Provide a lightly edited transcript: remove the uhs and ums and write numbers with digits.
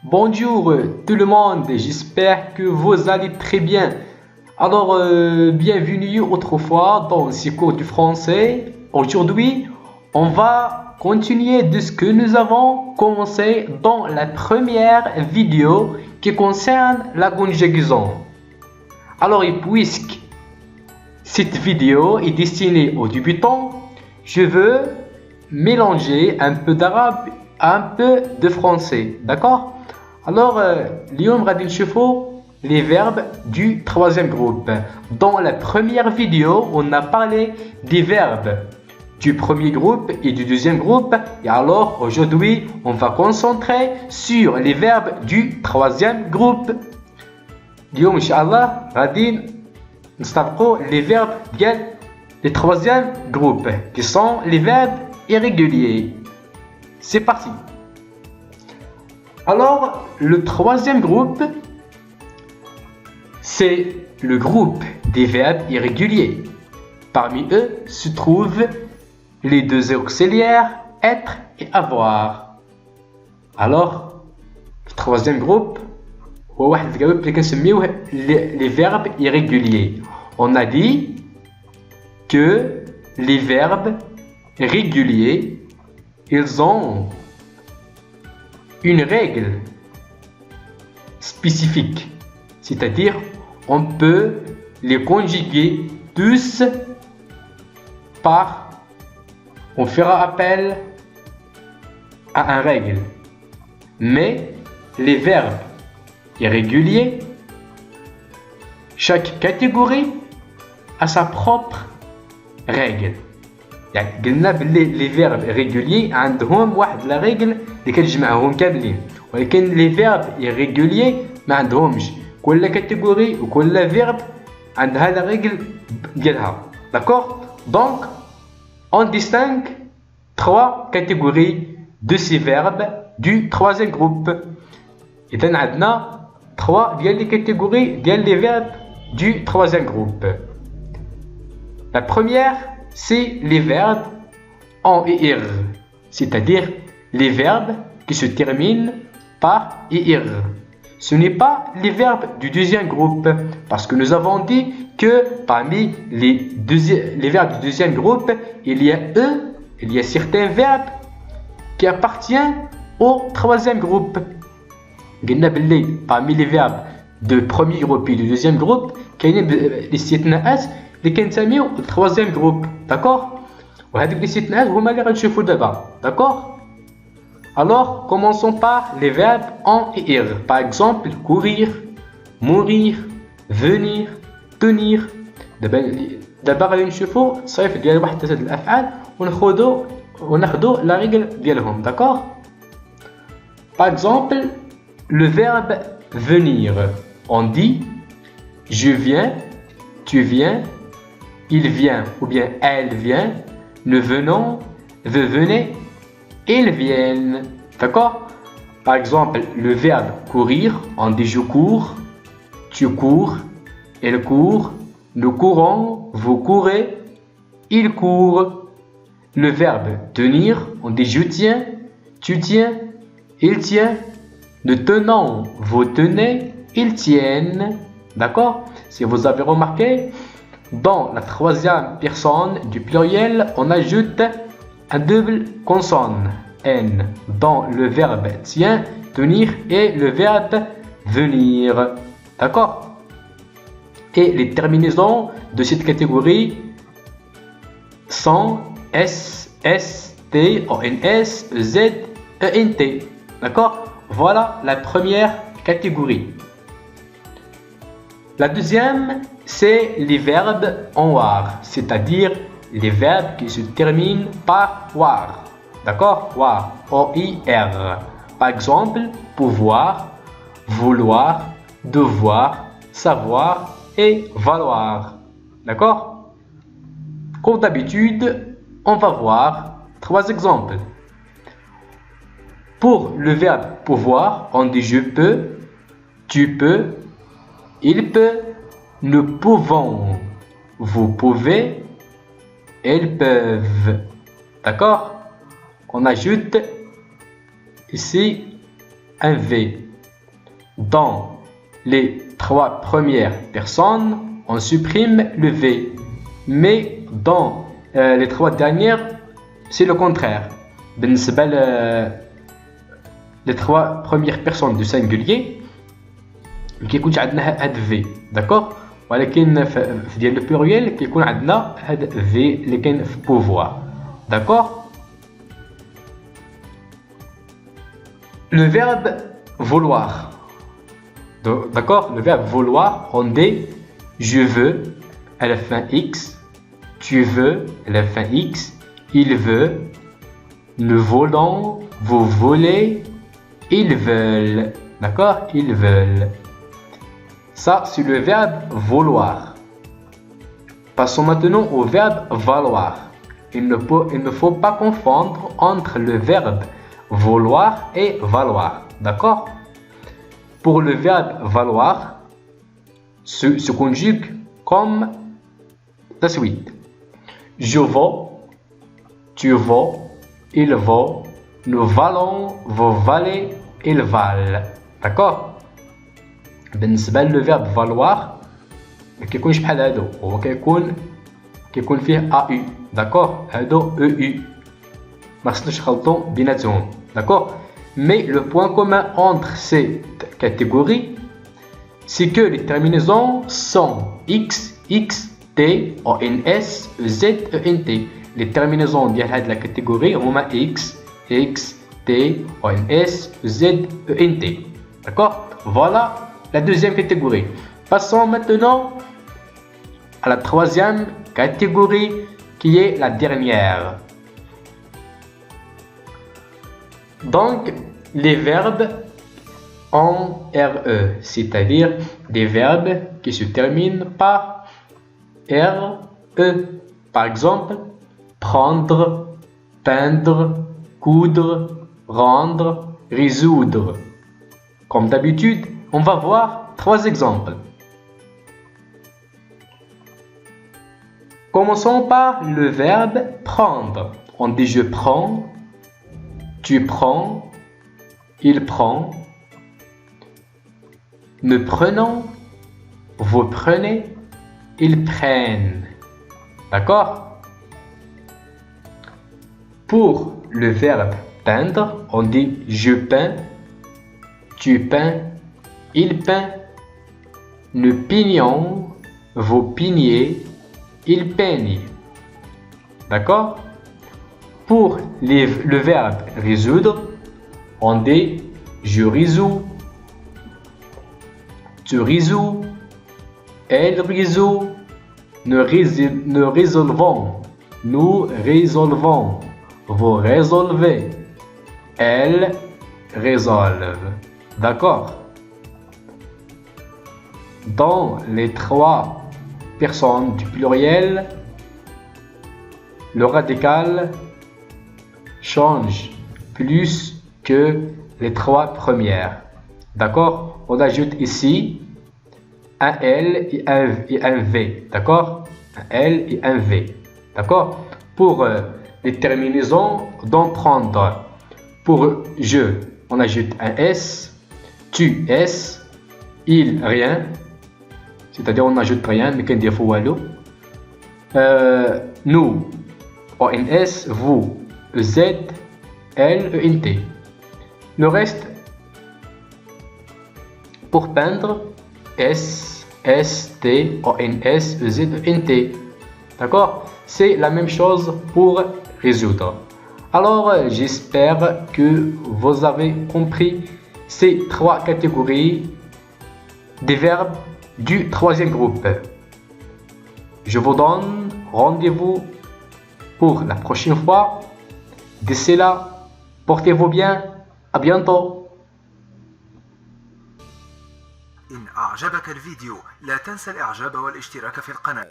Bonjour tout le monde, j'espère que vous allez très bien. Alors, bienvenue autrefois dans ce cours du français. Aujourd'hui, on va continuer de ce que nous avons commencé dans la première vidéo qui concerne la conjugaison. Alors, et puisque cette vidéo est destinée aux débutants, je veux mélanger un peu d'arabe, un peu de français, d'accord? Alors, اليوم غادي نشوفوا les verbes du troisième groupe. Dans la première vidéo, on a parlé des verbes du premier groupe et du deuxième groupe. Et alors, aujourd'hui, on va concentrer sur les verbes du troisième groupe. اليوم إن شاء الله غادي نستبقوا les verbes ديال le troisième groupe, qui sont les verbes irréguliers. C'est parti. Alors, le troisième groupe, c'est le groupe des verbes irréguliers. Parmi eux se trouvent les deux auxiliaires être et avoir. Alors, le troisième groupe, les verbes irréguliers. On a dit que les verbes réguliers, ils ont une règle spécifique, c'est-à-dire on peut les conjuguer tous par, on fera appel à une règle. Mais les verbes irréguliers, chaque catégorie a sa propre règle. يعني قلنا باللي لي فيرب ريغوليي عندهم واحد لا ريغل اللي كتجمعهم كاملين، ولكن لي فيرب ايريغوليي ما عندهمش، كل كاتيجوري وكل فيرب عندها لا ريغل ديالها. داكوغ دونك on distingue trois catégories de ces verbes du troisième groupe. اذا عندنا 3 ديال لي كاتيجوري ديال لي فيرب du troisième groupe. La première, c'est les verbes en ir, c'est-à-dire les verbes qui se terminent par ir. Ce n'est pas les verbes du deuxième groupe, parce que nous avons dit que parmi les verbes du deuxième groupe, il y a certains verbes qui appartiennent au troisième groupe. Parmi les verbes du premier groupe et du deuxième groupe, il y a الاستثناءات اللي كنسميو التروازيام جروب. داكوغ وهذوك الاستثناءات هما اللي غنشوفو دابا. داكوغ alors commençons par les verbes en et ir. Par exemple courir, mourir, venir, tenir. دابا غادي نشوفو التصريف ديال واحد هاد الافعال وناخدو لا ريغل ديالهم. داكوغ par exemple le verbe venir, on dit je viens, tu viens, il vient ou bien elle vient, nous venons, vous venez, ils viennent. D'accord? Par exemple, le verbe courir, on dit je cours, tu cours, elle court, nous courons, vous courez, il court. Le verbe tenir, on dit je tiens, tu tiens, il tient, nous tenons, vous tenez, ils tiennent. D'accord? Si vous avez remarqué, dans la troisième personne du pluriel, on ajoute un double consonne N dans le verbe tient, tenir et le verbe venir. D'accord? Et les terminaisons de cette catégorie sont S, S, T, O, N, S, Z, E, N, T. D'accord? Voilà la première catégorie. La deuxième, c'est les verbes en war, c'est-à-dire les verbes qui se terminent par war. D'accord? War, O-I-R. Par exemple, pouvoir, vouloir, devoir, savoir et valoir. D'accord? Comme d'habitude, on va voir 3 exemples. Pour le verbe pouvoir, on dit je peux, tu peux, il peut, nous pouvons, vous pouvez, elles peuvent. D'accord? On ajoute ici un V. Dans les 3 premières personnes, on supprime le V. Mais dans les 3 dernières, c'est le contraire. بالنسبة les 3 premières personnes du singulier, ما كيكونش عندنا هاد V. d'accord. ولكن في ديال le pluriel كيكون عندنا هاد V اللي كاين في pouvoir. d'accord. Le verbe vouloir. D'accord. Le verbe vouloir, on dit je veux à la fin X, tu veux à la fin X, il veut, nous voulons, vous voulez, ils veulent. D'accord. Ils veulent. Ça, c'est le verbe vouloir. Passons maintenant au verbe valoir. Il ne faut pas confondre entre le verbe vouloir et valoir. D'accord. Pour le verbe valoir, se conjugue comme la suite. Je vaux, tu vaux, il vaut, nous valons, vous valez, ils valent. d'accord. بالنسبة le verbe valoir ما كيكونش بحال هادو، هو كيكون فيه AU. d'accord. هادو EU ما خصناش نخلطو بيناتهم. d'accord. Mais le point commun entre ces catégories, c'est que les terminaisons sont X, X, T, ONS, Z, ENT. Les terminaisons de la catégorie sont X, X, T, ONS, Z, ENT. D'accord. Voilà la deuxième catégorie. Passons maintenant à la troisième catégorie qui est la dernière. Donc, les verbes en RE, c'est-à-dire des verbes qui se terminent par RE. Par exemple, prendre, peindre, coudre, rendre, résoudre. Comme d'habitude, on va voir 3 exemples. Commençons par le verbe prendre. On dit je prends, tu prends, il prend. Nous prenons, vous prenez, ils prennent. D'accord. Pour le verbe peindre, on dit je peins, tu peins, il peint. Nous peignons, vous peignez, il peigne. D'accord. Pour le verbe résoudre, on dit je résous, tu résous, elle résout, nous résolvons, nous résolvons, vous résolvez, elle résolve. D'accord. Dans les 3 personnes du pluriel, le radical change plus que les 3 premières. D'accord. On ajoute ici un L et un V. D'accord. Un L et un V. D'accord. Pour les terminaisons d'en prendre. Pour je, on ajoute un S, tu S, il rien. C'est-à-dire on n'ajoute rien, mais qu'on dit walou. Nous, ONS, vous, Z, L, ENT. Le reste, pour peindre, S, S, T, ONS, Z, ENT. D'accord. C'est la même chose pour résoudre. Alors, j'espère que vous avez compris ces 3 catégories des verbes du 3e groupe. Je vous donne rendez-vous pour la prochaine fois. D'ici là, portez-vous bien. À bientôt. إن أعجبك الفيديو لا تنسى الإعجاب والاشتراك في القناة.